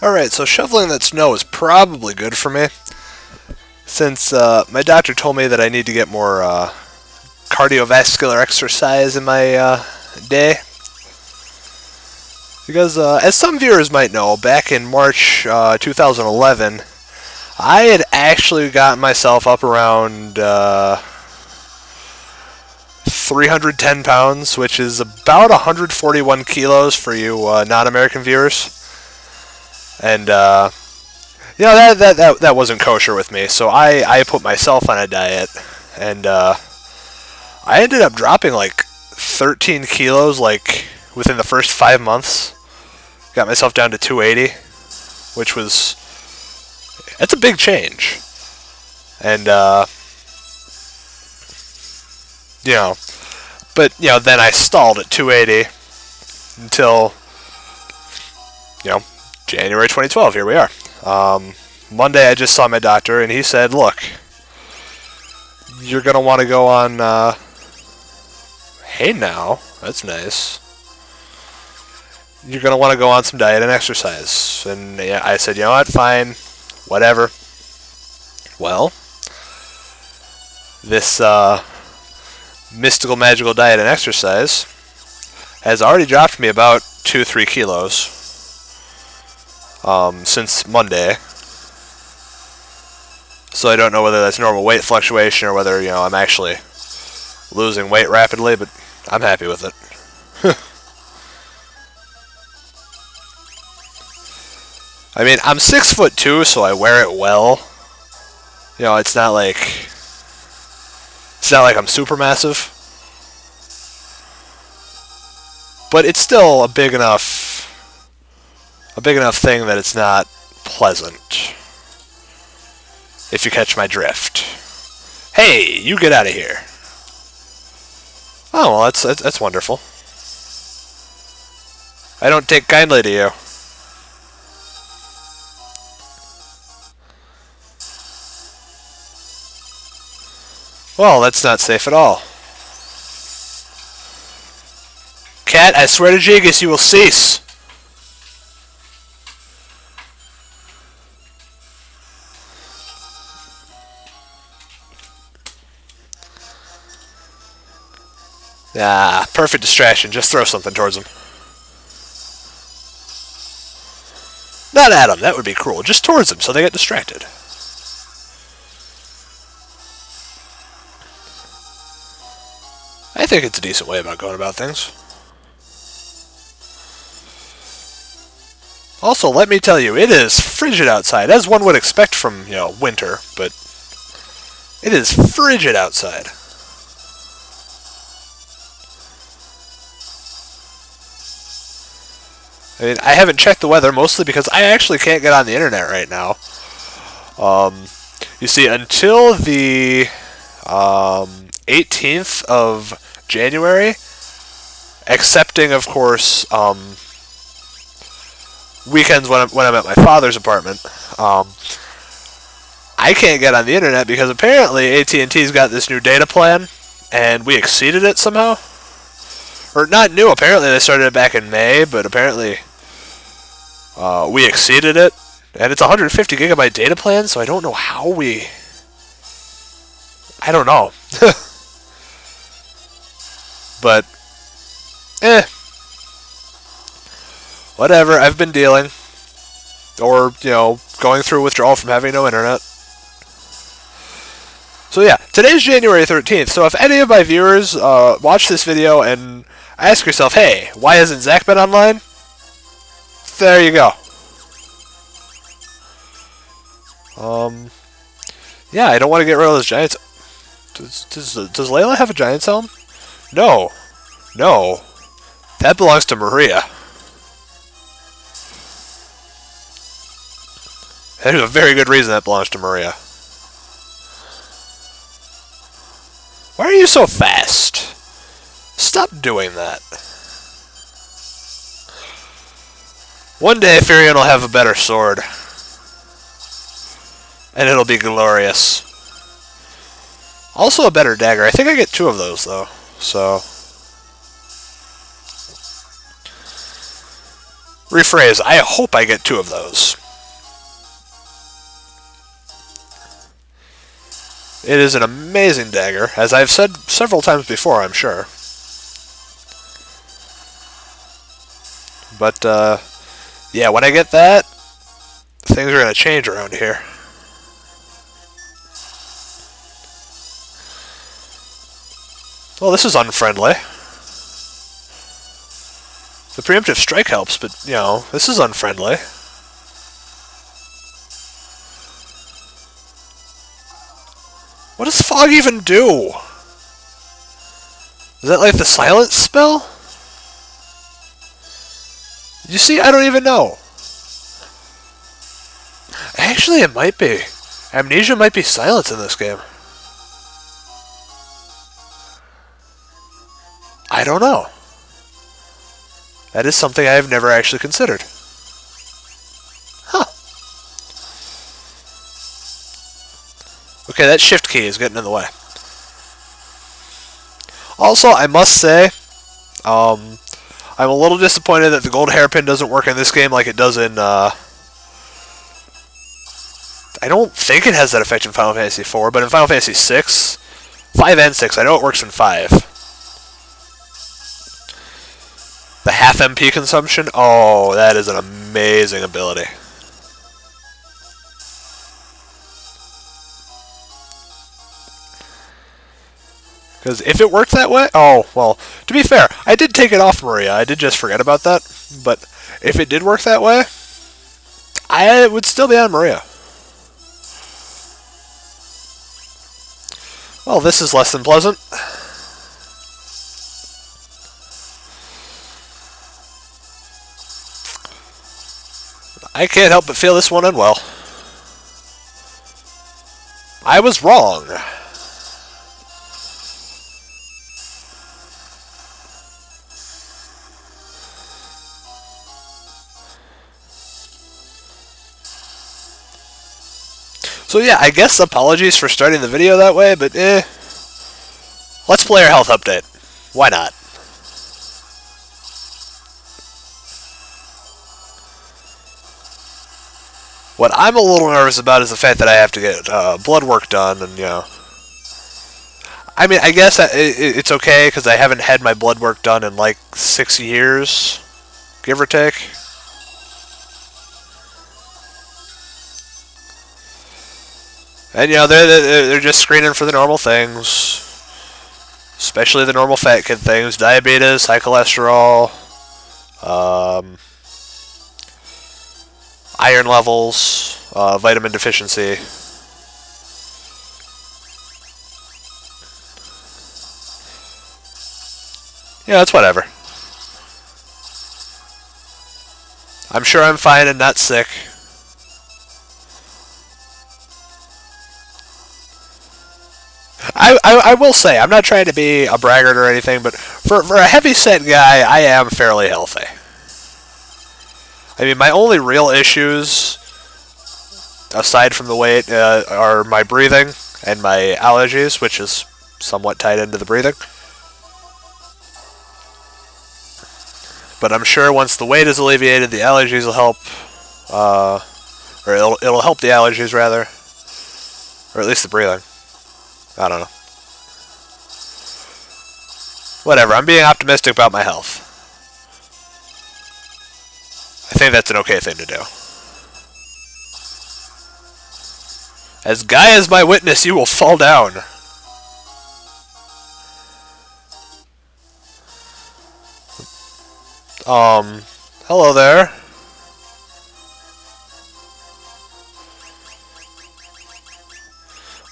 Alright, so shoveling that snow is probably good for me, since my doctor told me that I need to get more cardiovascular exercise in my day. Because, as some viewers might know, back in March 2011, I had actually gotten myself up around 310 pounds, which is about 141 kilos for you non-American viewers. And, you know, that wasn't kosher with me, so I put myself on a diet, and I ended up dropping like 13 kilos, like, within the first 5 months. Got myself down to 280, which was, that's a big change. And, you know, but, you know, then I stalled at 280 until, you know, January 2012, here we are. Monday I just saw my doctor, and he said, look, you're going to want to go on, hey now, that's nice. You're going to want to go on some diet and exercise. And yeah, I said, you know what, fine, whatever. Well, this mystical, magical diet and exercise has already dropped me about 2-3 kilos since Monday. So I don't know whether that's normal weight fluctuation or whether, you know, I'm actually losing weight rapidly, but I'm happy with it. I mean, I'm 6'2", so I wear it well. You know, it's not like I'm super massive, but it's still a big enough thing that it's not pleasant. If you catch my drift. Hey, you get out of here. Oh, well, that's wonderful. I don't take kindly to you. Well, that's not safe at all. Cat, I swear to Jigus, you will cease. Ah, perfect distraction. Just throw something towards him. Not at him, that would be cruel. Just towards him so they get distracted. I think it's a decent way about going about things. Also, let me tell you, it is frigid outside, as one would expect from, you know, winter, but it is frigid outside. I mean, I haven't checked the weather, mostly because I actually can't get on the internet right now. You see, until the 18th of January, excepting, of course, weekends when I'm at my father's apartment, I can't get on the internet because apparently AT&T's got this new data plan, and we exceeded it somehow. Or not new, apparently they started it back in May, but apparently we exceeded it. And it's a 150 gigabyte data plan, so I don't know how we... I don't know. But, whatever, I've been dealing. Or, you know, going through withdrawal from having no internet. So yeah, today's January 13th, so if any of my viewers watch this video and ask yourself, hey, why hasn't Zach been online? There you go. Yeah, I don't want to get rid of those giants. Does Layla have a Giants helm? No. No. That belongs to Maria. There's a very good reason that belongs to Maria. Why are you so fast? Stop doing that. One day Furion will have a better sword. And it'll be glorious. Also a better dagger. I think I get 2 of those, though. So... Rephrase, I hope I get 2 of those. It is an amazing dagger, as I've said several times before, I'm sure. But, yeah, when I get that, things are going to change around here. Well, this is unfriendly. The preemptive strike helps, but, you know, this is unfriendly. What does fog even do? Is that like the silence spell? You see, I don't even know. Actually, it might be. Amnesia might be silence in this game. I don't know. That is something I have never actually considered. Huh. Okay, that shift key is getting in the way. Also, I must say, I'm a little disappointed that the gold hairpin doesn't work in this game like it does in, I don't think it has that effect in Final Fantasy IV, but in Final Fantasy VI, 5 and 6, I know it works in 5. The half MP consumption? Oh, that is an amazing ability. Because if it worked that way... Oh, well, to be fair, I did take it off Maria. I did just forget about that. But if it did work that way, I would still be on Maria. Well, this is less than pleasant. I can't help but feel this one unwell. I was wrong. So yeah, I guess apologies for starting the video that way, but let's play our health update. Why not? What I'm a little nervous about is the fact that I have to get blood work done, and, you know... I mean, I guess it's okay, because I haven't had my blood work done in, like, 6 years, give or take. And, you know, they're just screening for the normal things. Especially the normal fat kid things. Diabetes, high cholesterol, iron levels, vitamin deficiency. Yeah, it's whatever. I'm sure I'm fine and not sick. I will say, I'm not trying to be a braggart or anything, but for a heavy-set guy, I am fairly healthy. I mean, my only real issues, aside from the weight, are my breathing and my allergies, which is somewhat tied into the breathing. But I'm sure once the weight is alleviated, the allergies will help, or it'll help the allergies, rather. Or at least the breathing. I don't know. Whatever, I'm being optimistic about my health. I think that's an okay thing to do. As Guy is my witness, you will fall down. Hello there.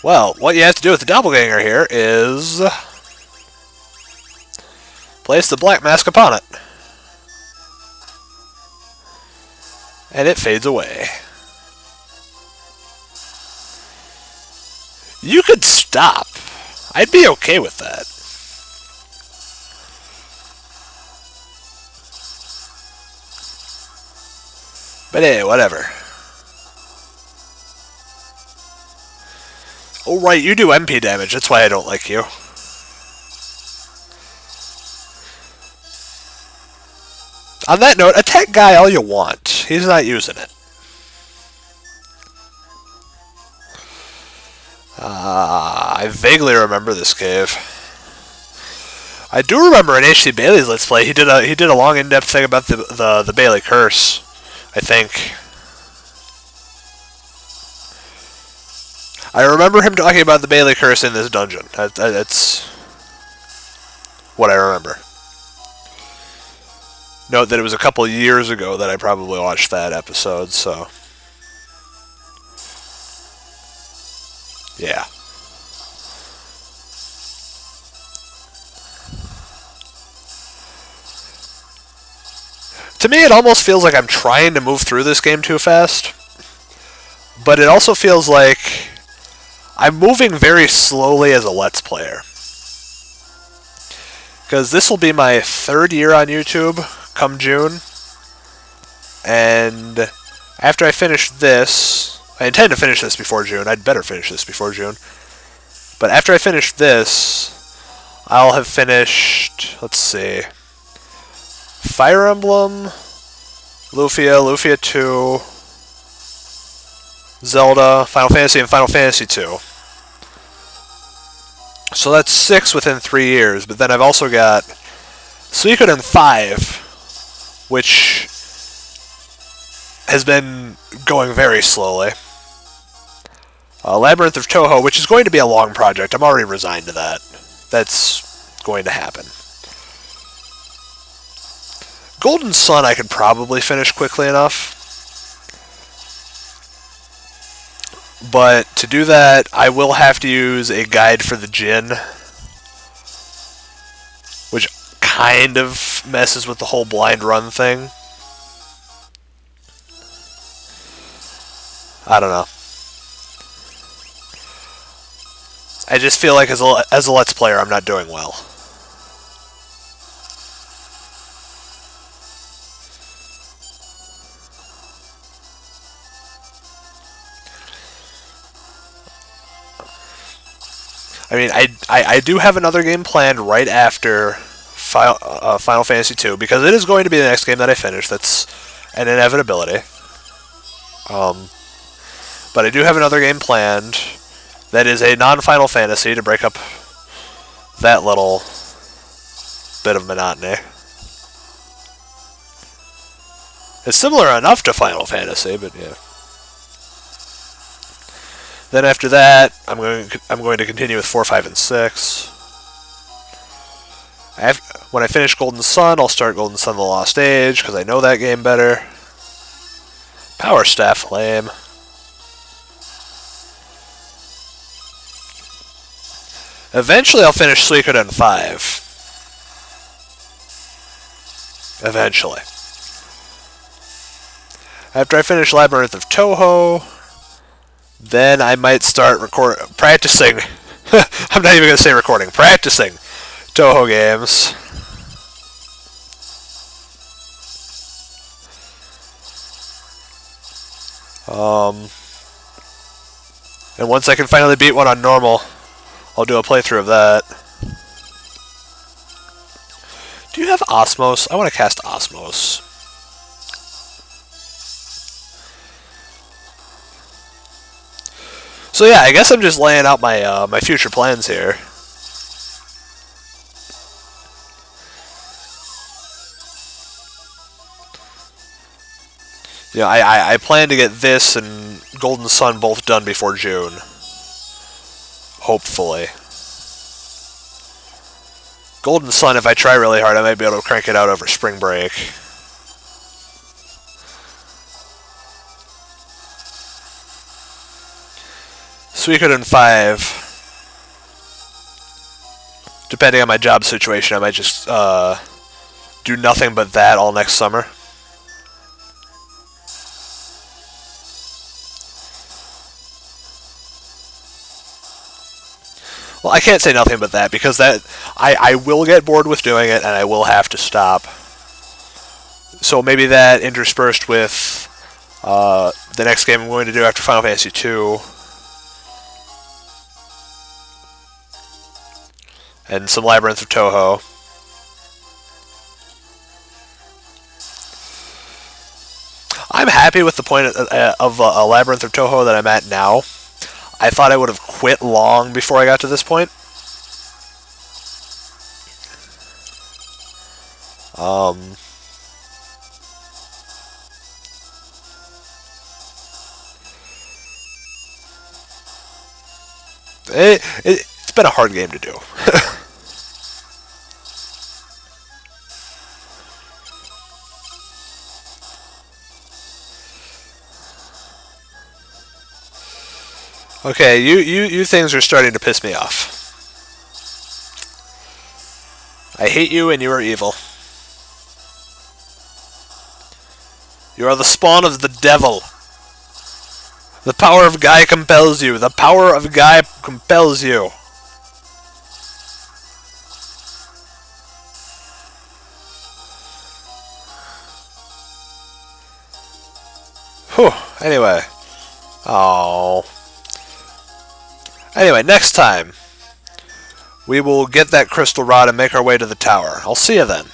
Well, what you have to do with the Doppelganger here is place the black mask upon it. And it fades away. You could stop. I'd be okay with that. But hey, whatever. Oh right, you do MP damage, that's why I don't like you. On that note, attack Guy all you want. He's not using it. I vaguely remember this cave. I do remember in H.C. Bailey's Let's Play, he did a long, in-depth thing about the Bailey Curse, I think. I remember him talking about the Bailey Curse in this dungeon. That's what I remember. Note that it was a couple years ago that I probably watched that episode, so... yeah. To me, it almost feels like I'm trying to move through this game too fast. But it also feels like I'm moving very slowly as a Let's Player. Because this will be my 3rd year on YouTube come June. And after I finish this, I intend to finish this before June. I'd better finish this before June. But after I finish this, I'll have finished, let's see, Fire Emblem, Lufia, Lufia 2, Zelda, Final Fantasy, and Final Fantasy 2. So that's 6 within 3 years, but then I've also got Suikoden 5, which has been going very slowly. Labyrinth of Toho, which is going to be a long project. I'm already resigned to that. That's going to happen. Golden Sun I could probably finish quickly enough. But to do that, I will have to use a guide for the Djinn, which kind of messes with the whole blind run thing. I don't know. I just feel like as a Let's Player, I'm not doing well. I mean, I do have another game planned right after Final Fantasy 2, because it is going to be the next game that I finish. That's an inevitability. But I do have another game planned that is a non-Final Fantasy to break up that little bit of monotony. It's similar enough to Final Fantasy, but yeah. Then after that, I'm going to continue with 4, 5, and 6. When I finish Golden Sun, I'll start Golden Sun: The Lost Age, because I know that game better. Power Staff, lame. Eventually, I'll finish Suikoden 5. Eventually. After I finish Labyrinth of Toho, then I might start practicing. I'm not even going to say recording. Practicing Toho games. And once I can finally beat one on normal, I'll do a playthrough of that. Do you have Osmos? I want to cast Osmos. So yeah, I guess I'm just laying out my my future plans here. You know, I plan to get this and Golden Sun both done before June. Hopefully. Golden Sun, if I try really hard, I might be able to crank it out over spring break. Suikoden 5. Depending on my job situation, I might just do nothing but that all next summer. Well, I can't say nothing but that, because that I will get bored with doing it, and I will have to stop. So maybe that interspersed with the next game I'm going to do after Final Fantasy 2. And some Labyrinth of Toho. I'm happy with the point of a Labyrinth of Toho that I'm at now. I thought I would have quit long before I got to this point. It's been a hard game to do. Okay, you things are starting to piss me off. I hate you and you are evil. You are the spawn of the devil. The power of Guy compels you. The power of Guy compels you. Whew. Anyway. Oh. Anyway, next time, we will get that crystal rod and make our way to the tower. I'll see you then.